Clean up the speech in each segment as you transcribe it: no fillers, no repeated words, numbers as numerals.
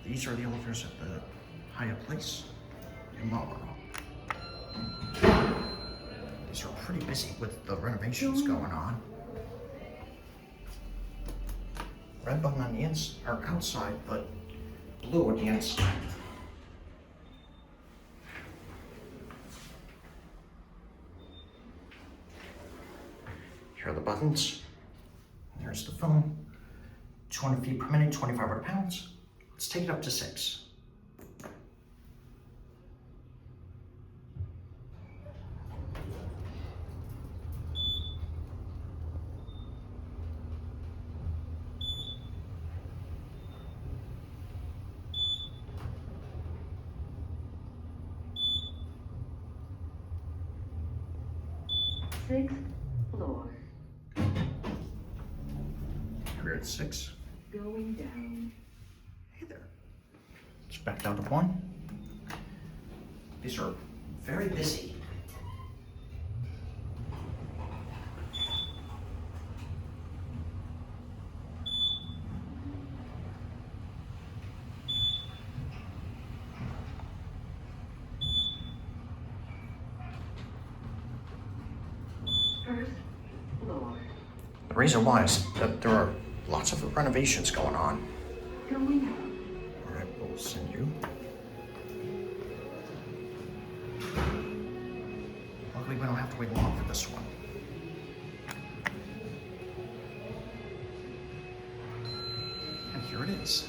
These are the elevators at the Hyatt place in Marlboro. These are pretty busy with the renovations going on. Red button on the outside, but blue on the inside. Here are the buttons. There's the phone. 200 feet per minute, 2,500 pounds. Let's take it up to 6. Sixth floor. We're at 6. Going down. Hey there. Let's back down to 1. These are very busy. First floor. The reason why is that there are lots of renovations going on. Going up. All right, we'll send you. Luckily, we don't have to wait long for this one. And here it is.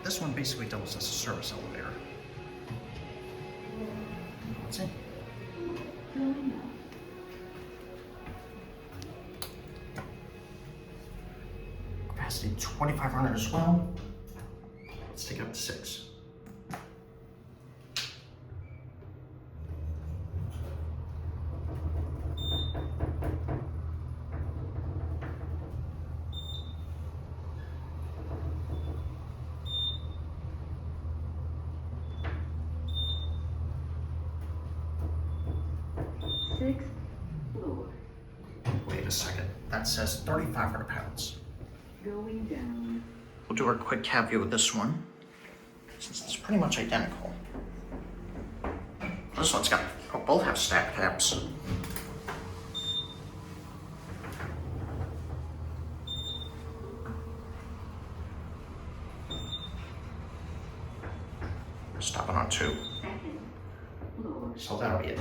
This one basically doubles as a service elevator. That's it. Going up. Capacity 2,500 as well. Let's take it up to 6. Sixth floor. Wait a second. That says 3,500 pounds. Going down. We'll do a quick cab view of this one, since it's pretty much identical. This one's got, both have stacked cabs. We're stopping on 2. Second floor. So that'll be it.